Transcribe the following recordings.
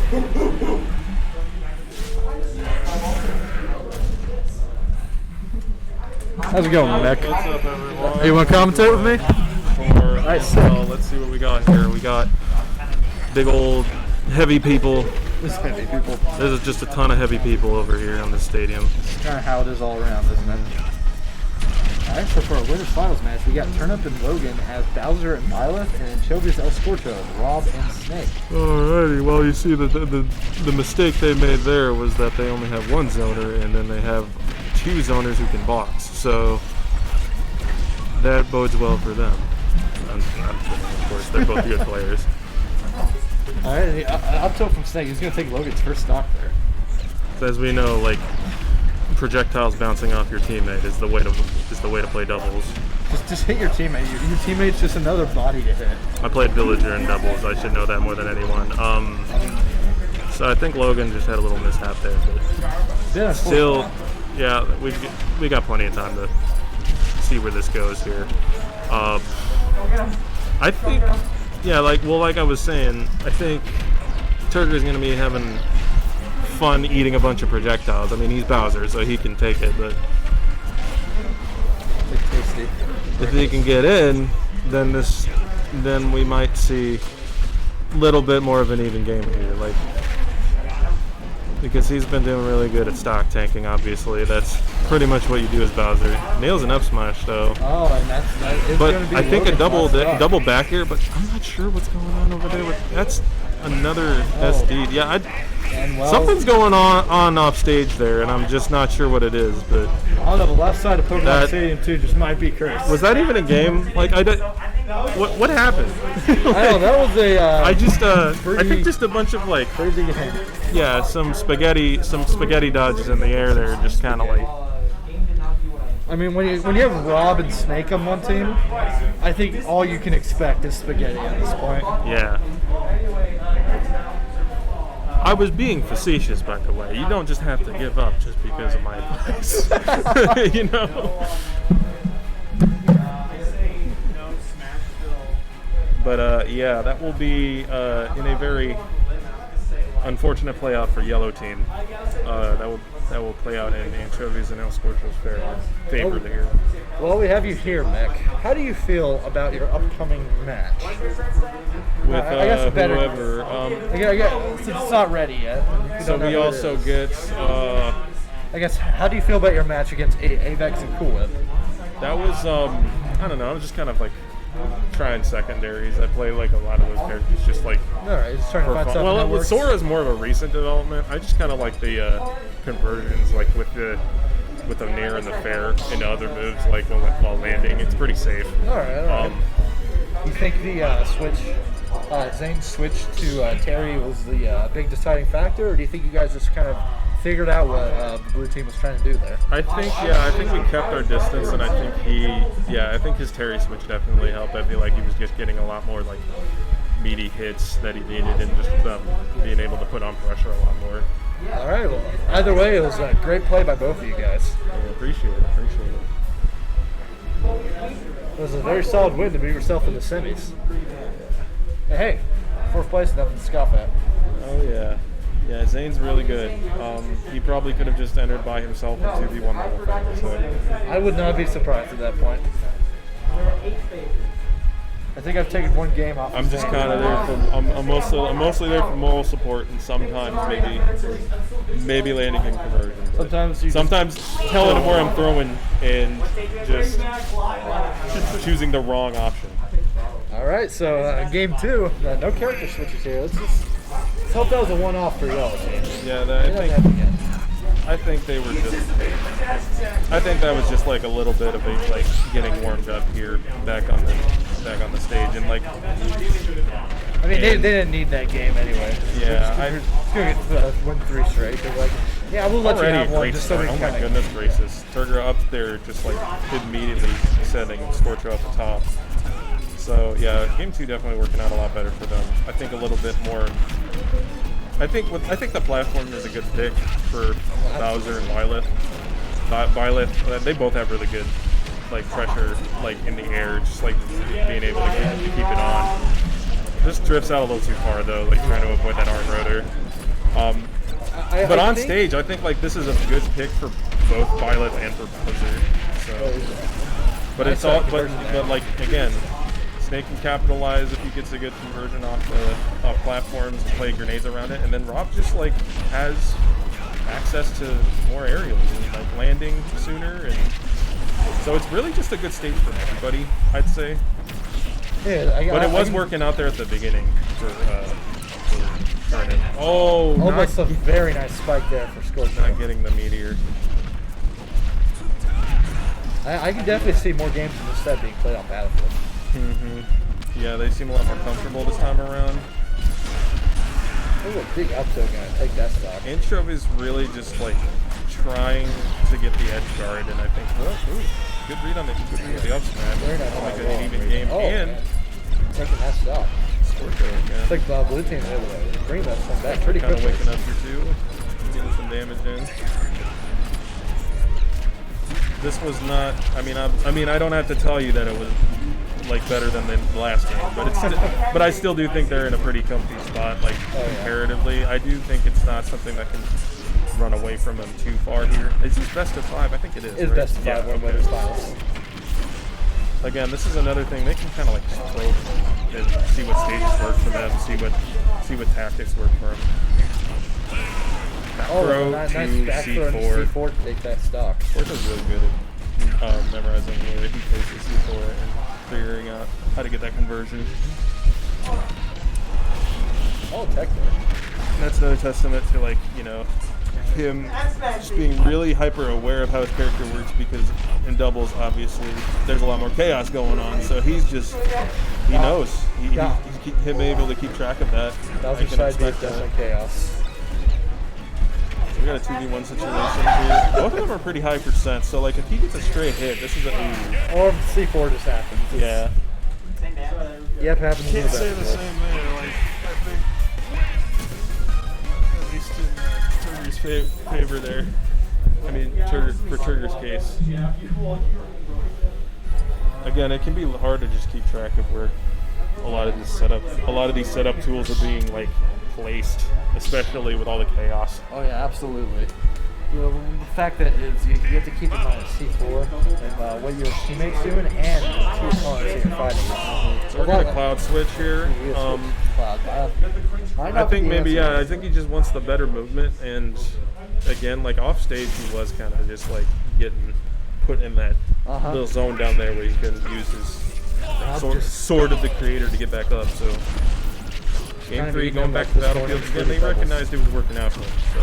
How's it going, Nick? What's up, everyone? Hey, you want to commentate with me? Nice. Let's see what we got here. We got big old heavy people. There's heavy people. There's just a ton of heavy people over here on this stadium. It's kind of how it is all around, isn't it? Alright, so for our winners finals match, we got Niplic+Logan as Bowser and Byleth, and Anechovies+El, Scorcho as Rob and Snake. Alrighty, well you see that the mistake they made there was that they only have one zoner and then they have two zoners who can box. So that bodes well for them. I'm kidding, of course, they're both good players. Alright, up tilt from Snake, he's going to take Logan's first stock there. So as we know, like, projectiles bouncing off your teammate is the way to play doubles. Just hit your teammate. Your teammate's just another body to hit. I played Villager in doubles. I should know that more than anyone. So I think Logan just had a little mishap there, but still, yeah, we got plenty of time to see where this goes here. I think, yeah, like I was saying, I think Turgar is going to be having fun eating a bunch of projectiles. I mean, he's Bowser, so he can take it, but if he can get in, then we might see a little bit more of an even game here, like, because he's been doing really good at stock tanking. Obviously, that's pretty much what you do as Bowser. Nails an up smash though. Oh, and that is but going to be I think a double back here, but I'm not sure what's going on over there. That's another SD. Yeah, something's going on off stage there, and I'm just not sure what it is. But I don't know, the left side of Pokemon Stadium 2 just might be cursed. Was that even a game? Like, what happened? I don't know, that was a I think just a bunch of, like, crazy game. Yeah, some spaghetti dodges in the air there, just kind of like. I mean, when you have Rob and Snake on one team, I think all you can expect is spaghetti at this point. Yeah. I was being facetious, by the way. You don't just have to give up just because of my advice. You know? But, yeah, that will be in a very unfortunate play out for yellow team. That will play out in Anechovies and El Scorcho's favor here. Well, we have you here, Mick. How do you feel about your upcoming match? With I guess whoever. Since it's not ready yet. So we also get. I guess, how do you feel about your match against Avex and Cool Whip? That was, I don't know, I was just kind of like trying secondaries. I play like a lot of those characters, just like. Alright, just trying to find something. Well, with Sora is more of a recent development. I just kind of like the conversions, like with the nair and the fair into other moves, like while landing. It's pretty safe. Alright. You think the Zane's switch to Terry was the big deciding factor, or do you think you guys just kind of figured out what the blue team was trying to do there? I think we kept our distance, and I think I think his Terry switch definitely helped. I feel like he was just getting a lot more like meaty hits that he needed, and just being able to put on pressure a lot more. All right. Well, either way, it was a great play by both of you guys. Yeah, appreciate it. It was a very solid win to move yourself in the semis. Hey, fourth place, nothing to scoff at. Oh yeah. Yeah, Zane's really good. He probably could have just entered by himself and 2v1 the whole thing. So. I would not be surprised at that point. I think I've taken one game off. I'm just kind of there for. I'm mostly there for moral support, and sometimes maybe landing in conversion. Sometimes telling him where I'm throwing and just choosing the wrong option. All right, so game 2, no character switches here. Let's hope that was a one-off for y'all. Yeah, I think they were just. I think that was just like a little bit of a like getting warmed up here back on the stage, and like. I mean, they didn't need that game anyway. Yeah, it's gonna get win 3 straight. They're like, yeah, we'll let you have one just so we can. Oh my goodness gracious! Turgar up there just like immediately setting Scorcho at the top. So yeah, game 2 definitely working out a lot better for them. I think a little bit more. I think the platform is a good pick for Bowser and Byleth. Byleth, they both have really good like pressure like in the air, just like being able to keep it on. Just drifts out a little too far though, like trying to avoid that arm rotor. But on stage, I think like this is a good pick for both Violet and for Blizzard. So, but it's all, but like again, Snake can capitalize if he gets a good conversion off platforms and play grenades around it, and then Rob just like has access to more aerials and like landing sooner, and so it's really just a good stage for everybody, I'd say. Yeah, but it was working out there at the beginning for Vernon. Oh, almost a very nice spike there for Scorcho. Not getting the meteor. I can definitely see more games in this set being played on Battlefield. Yeah, they seem a lot more comfortable this time around. Oh, a big up tilt gonna take that stock. Anechovies really just like trying to get the edge guard, and I think, well, good read on the up smash. Very nice. Make it an even game. And taking that stock. Scorcho, yeah. It's like Blue Team able to bring that one back pretty quickly. Kind of waking up here too, getting some damage in. This was not. I mean, I don't have to tell you that it was like better than the last game, but it's. But I still do think they're in a pretty comfy spot, like comparatively. I do think it's not something that can run away from them too far here. Is this best of 5? I think it is. It's best of 5 when winners finals. Again, this is another thing they can kind of like probe and see what stages work for them, see what tactics work for them. Nice back throw C4. C4 to take that stock. Scorcho's really good at memorizing where he places C4 and figuring out how to get that conversion. Oh, tech there. And that's another testament to, like, you know, him just being really hyper aware of how his character works, because in doubles, obviously, there's a lot more chaos going on. So he knows. He's able to keep track of that. That was side deep, definitely chaos. We got a 2v1 situation here. Both of them are pretty high percent, so like if he gets a straight hit, this is a or if C4 just happens. Yeah. Yep, happens. Can't say the same there. Like I think at least in Turgar's favor there. I mean, for Turgar's case. Again, it can be hard to just keep track of where a lot of these setup tools are being like placed, especially with all the chaos. Oh yeah, absolutely. You know, the fact that is you have to keep in mind C4 and what your teammates doing and the two opponents you're fighting. So we're gonna cloud switch here. I think maybe I think he just wants the better movement, and again, like off stage, he was kind of just like getting put in that little zone down there where he can use his sword of the creator to get back up. So. Game 3, going back to Battlefield again, they recognized it was working out for them, so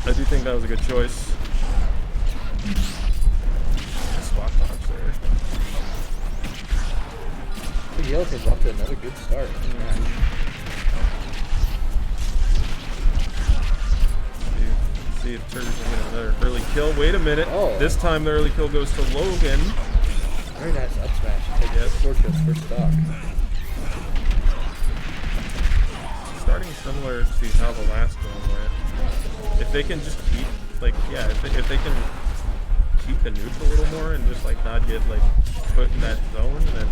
I do think that was a good choice. Spot dodge there. The yellow team's off to another good start. See if Turgar's gonna get another early kill. Wait a minute. This time the early kill goes to Logan. Very nice up smash. Take Scorcho's first stock. Starting similar to how the last one went. If they can just keep, like, yeah, if they can keep the neutral a little more and just, like, not get, like, put in that zone, then...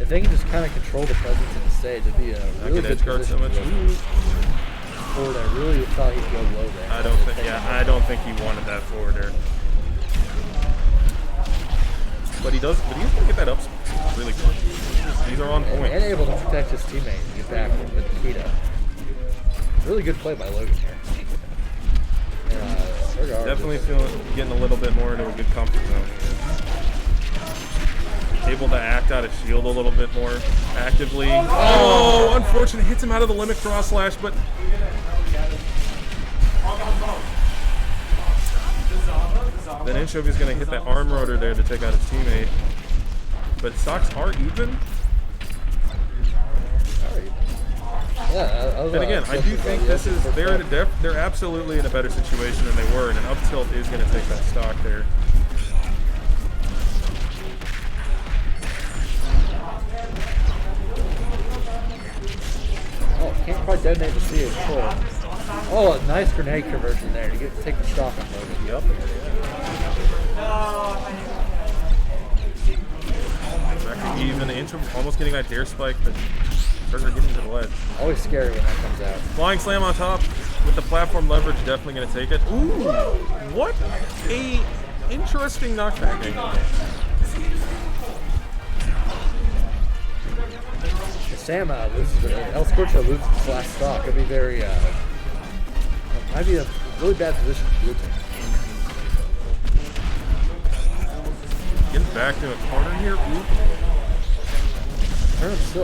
If they can just kind of control the presence in the stage, it'd be a really good position. Forward, I really thought he'd go low there. I don't think he wanted that forwarder. But he's going to get that up really quick. These are on point. And able to protect his teammate and get back with Nikita. Really good play by Logan here. Definitely getting a little bit more into a good comfort zone. Able to act out of shield a little bit more actively. Oh, unfortunate. Hits him out of the limit cross slash, but... Then Anechovies going to hit that arm rotor there to take out his teammate. But stocks are even. And again, I do think this is they're absolutely in a better situation than they were, and an up tilt is going to take that stock there. Oh, can't quite detonate the C4. Oh, a nice grenade conversion there to take the stock on Logan. Yep. even almost getting that dare spike, but Turgar getting to the ledge. Always scary when that comes out. Flying slam on top with the platform leverage, definitely going to take it. Ooh, what a interesting knockback angle. Sam loses El Scorcho loses his last stock. It'll be very, might be a really bad position for blue team. Getting back to a corner here. Ooh.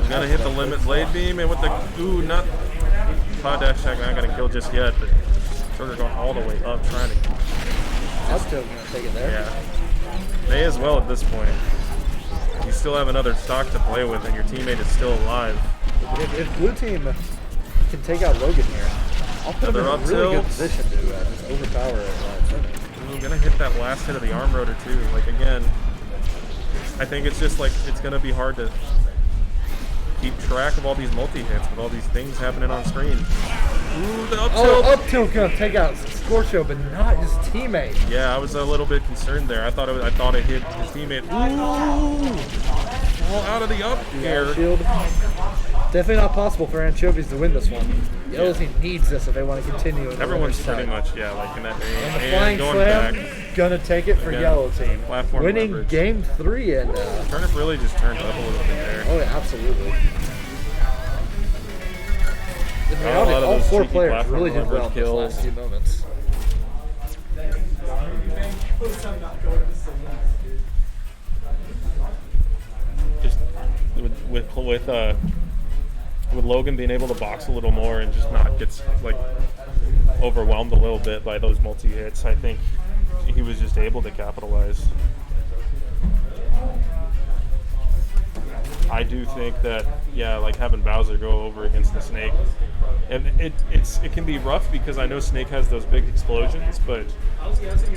Gotta hit the limit blade beam, and with the not pod dash attack, not gonna kill just yet, but Turgar going all the way up, trying to. That's still gonna take it there. Yeah, may as well at this point. You still have another stock to play with, and your teammate is still alive. If blue team can take out Logan here, I'll put him in a really good position to just overpower it. We're gonna hit that last hit of the arm rotor too. Like again, I think it's just like it's gonna be hard to keep track of all these multi-hits with all these things happening on screen. Ooh, the up tilt! Up tilt gonna take out Scorcho, but not his teammate. Yeah, I was a little bit concerned there. I thought it hit his teammate. Ooh! Well, out of the up air. Shield. Definitely not possible for Anechovies to win this one. Yellow team needs this if they want to continue. Everyone's pretty much, yeah, like in that area. And the flying slam, gonna take it for yellow team. Platform winning leverage. game 3 and Turnip really just turned up a little bit there. oh yeah, absolutely. In A lot reality, of all those 4 cheeky players platform really did well in leverage those kills. last few moments. Just with Logan being able to box a little more and just not get like overwhelmed a little bit by those multi-hits, I think he was just able to capitalize. I do think that, yeah, like having Bowser go over against the Snake, and it can be rough because I know Snake has those big explosions, but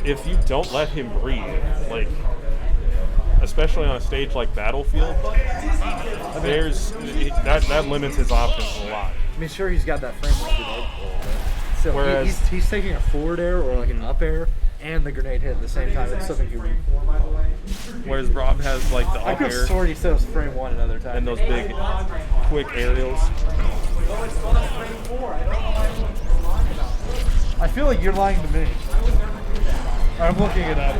if you don't let him breathe, like especially on a stage like Battlefield, that limits his options a lot. I mean, sure, he's got that frame grenade pull, but still, Whereas he's taking a forward air or like an up air and the grenade hit at the same time. It's something you. Whereas Rob has like the I up could air have sworn he said it was frame 1 another time. and those big, quick aerials. I feel like you're lying to me. I'm looking it up.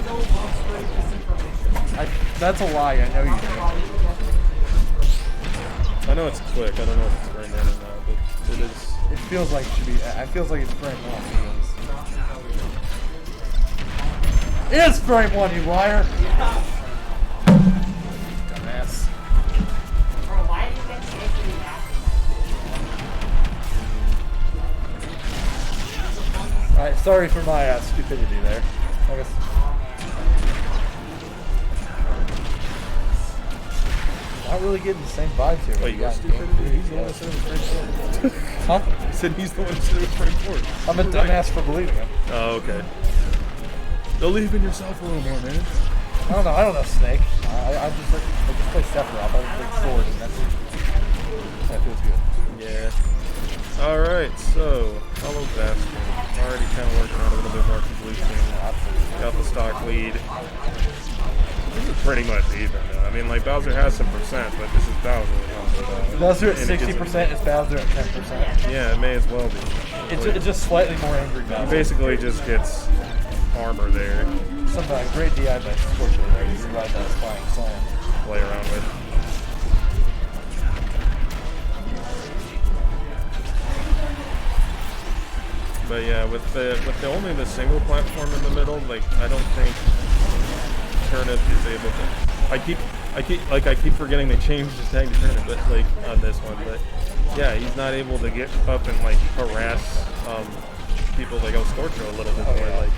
That's a lie. I know you do. I know it's quick. I don't know if it's frame 1 or not, but it is. It feels like it should be. It feels like it's frame 1 because it is frame 1. You liar. Dumbass. Bro, why did you get chasing me back? Alright, sorry for my stupidity there. I guess. Not really getting the same vibes here. Wait, you're stupid? He's the one that said it was frame 4. Huh? He said he's the one that said it was frame 4. I'm a dumbass for believing him. Oh, okay. Believe in yourself a little more, man. I don't know Snake. I just play Sephiroth. I would play Sword, and that feels good. Yeah. Alright, so, Hollow Bastion. Already kind of working on a little bit more for blue team. Got the stock lead. This is pretty much even, though. I mean, like, Bowser has some percent, but this is Bowser. Bowser at 60% is Bowser at 10%. Yeah, it may as well be. It's just slightly more angry He Bowser. basically just gets armor there. Some great DI by Scorcho there. You ride that flying slam. Play around with. But yeah, with the only the single platform in the middle, like I don't think Turnip is able to. I keep forgetting they changed the tag to Turnip, but like on this one, but yeah, he's not able to get up and like harass people like Scorcho a little bit more. Like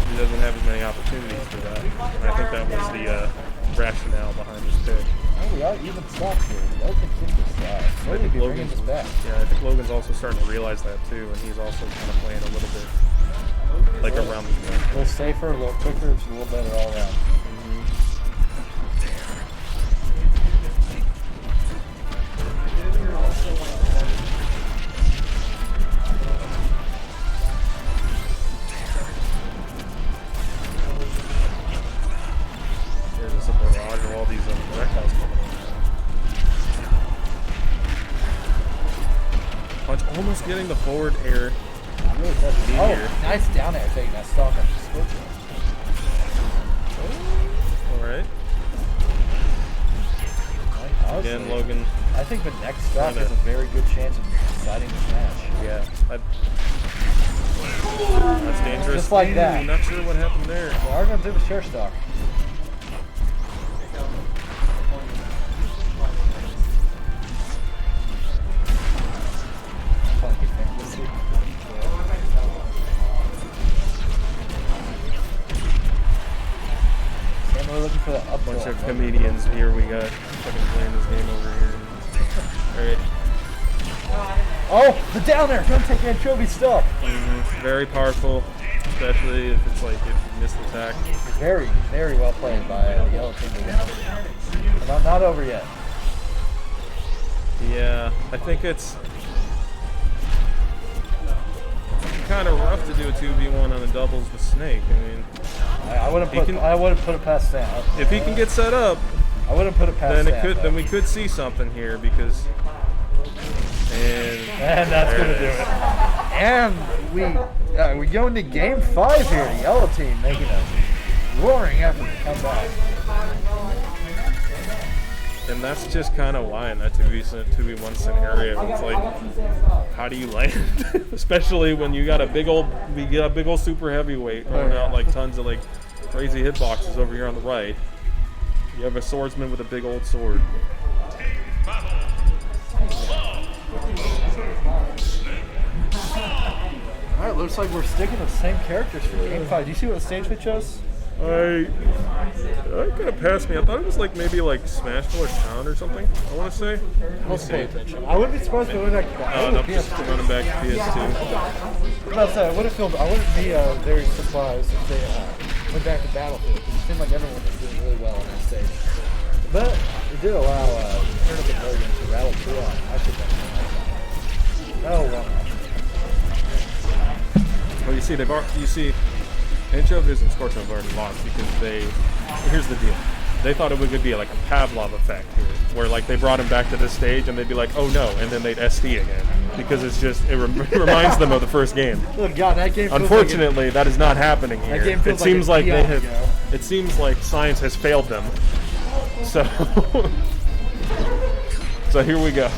he doesn't have as many opportunities for that, and I think that was the rationale behind this pick. Oh, we are even stock here. Logan can keep this slowly be bringing this back. Yeah, I think Logan's also starting to realize that too, and he's also kind of playing a little bit like around the point. A little safer, a little quicker, just a little better all around. There's just a barrage of all these it's almost getting the forward air. Really tough. Here. Oh, nice down air taking that stock off the Scorcho. Alright. Again, Logan. I think the next stock has a very good chance of deciding this match. Yeah. That's dangerous. Just like that. Not sure what happened there. They are going to do the share stock. We're looking for the up bunch of comedians here. We got fucking playing this game over here. Alright. Oh, the down there. Gonna take Anechovies stuff. Very powerful, especially if it's like if you miss the attack. Very, very well played by the yellow team. Not over yet. Yeah, I think it's kind of rough to do a 2v1 on the doubles with Snake. I mean, I wouldn't put it past Sam. If he can get set up, I wouldn't put it past Sam. Then we could see something here because. And that's going to do it. And we go into game 5 here. The yellow team making a roaring effort to come back. And that's just kind of why in that 2v1 scenario, it's like, how do you land? Especially when you got a big old super heavyweight throwing out like tons of like crazy hitboxes over here on the right. You have a swordsman with a big old sword. Alright, looks like we're sticking with the same characters for game 5. Do you see what the stage fit shows? That kind of passed me. I thought it was like maybe like Smashville or Town or something. I want to say. Let's pay attention. I wouldn't be surprised if it went back to Oh, no, just running back to PS2. I wouldn't be very surprised if they went back to Battlefield. It seemed like everyone was doing really well on that stage. But it did allow Niplic+Logan to rattle through on. I should have. Oh, well. Well, you see, Anechovies and Scorcho have already lost because here's the deal. They thought it would be like a Pavlov effect here, where like they brought him back to this stage and they'd be like, oh no, and then they'd SD again because it reminds them of the first game. Oh God, that game. Unfortunately, that is not happening here. That game feels it seems like they have. It seems like science has failed them. So, so here we go.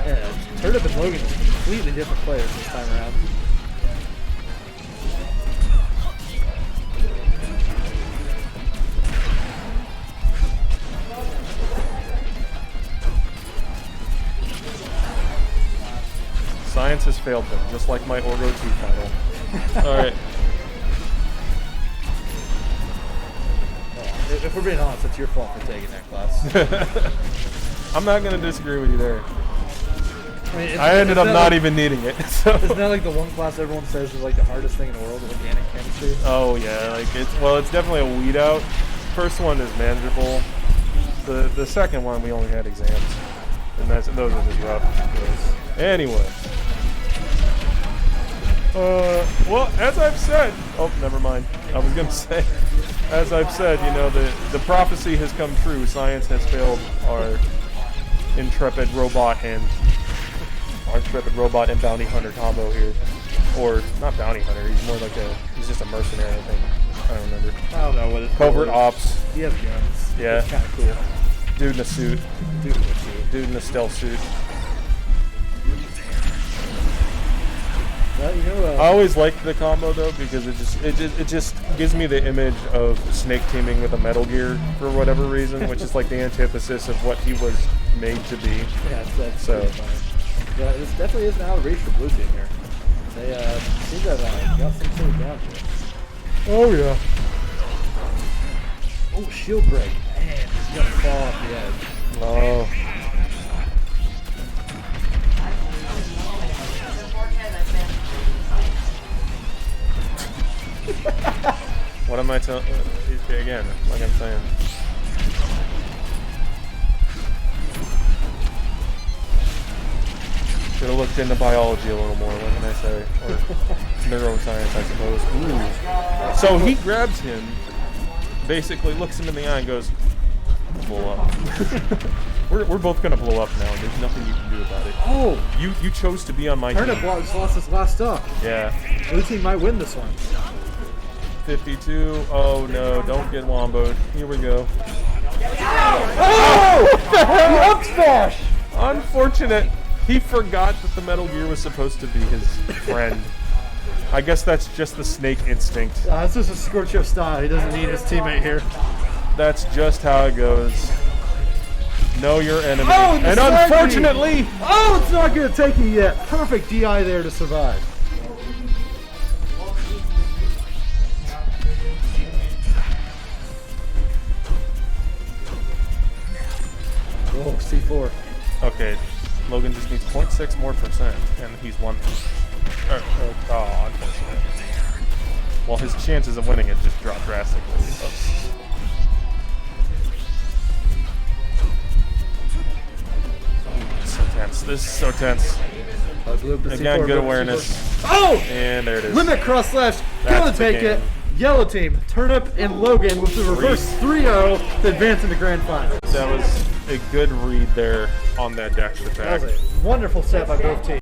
Yeah, Niplic+Logan, completely different players this time around. Science has failed them, just like my Orgo 2 title. Alright. If we're being honest, it's your fault for taking that class. I'm not going to disagree with you there. I ended up not even needing it. So. Isn't that like the one class everyone says is like the hardest thing in the world, organic chemistry? Oh yeah, like it's definitely a weed out. First one is manageable. The second one we only had exams, and those are just rough. Anyway. Well, as I've said, oh, never mind. I was gonna say, as I've said, you know, the prophecy has come true. Science has failed our intrepid robot and bounty hunter combo here, or not bounty hunter. He's more like he's just a mercenary. I think. I don't remember. I don't know what it's Covert ops. He has guns. Yeah. It's kind of cool. Dude in a suit. Dude in a stealth suit. Well, you know, I always liked the combo though because it just gives me the image of Snake teaming with a Metal Gear for whatever reason, which is like the antithesis of what he was made to be. Yeah, that's so funny. But this definitely isn't out of reach for blue team here. They seem to have got some sort of down here. Oh yeah. Oh, shield break. Man, he's gonna fall off the edge. Oh. What am I telling? Again, like I'm saying. Should have looked into biology a little more. What can I say? Or neuroscience, I suppose. Ooh. So he grabs him, basically looks him in the eye, and goes, "Pull up." We're both gonna blow up now, and there's nothing you can do about it. Oh! You chose to be on my Turnip team. just lost his last stock. Yeah. Blue team might win this one. 52. Oh no! Don't get womboed. Here we go. Oh! Up smash! Unfortunate. He forgot that the Metal Gear was supposed to be his friend. I guess that's just the snake instinct. This is a Scorcho style. He doesn't need his teammate here. That's just how it goes. Know your enemy. Oh, and side unfortunately, Oh, it's not going to take you yet. Perfect DI there to survive. Oh, C4. okay, Logan just needs 0.6 more percent, and he's won. Oh, unfortunate. Well, his chances of winning it just dropped drastically. Oh. So tense. This is so tense. Again, good awareness. Oh! And there it is. Limit cross slash. That's Gonna the take game. it. Yellow team, Turnip and Logan with the reverse 3-0 to advance in the grand final. That was a good read there on that dash attack. That was a wonderful set by both teams.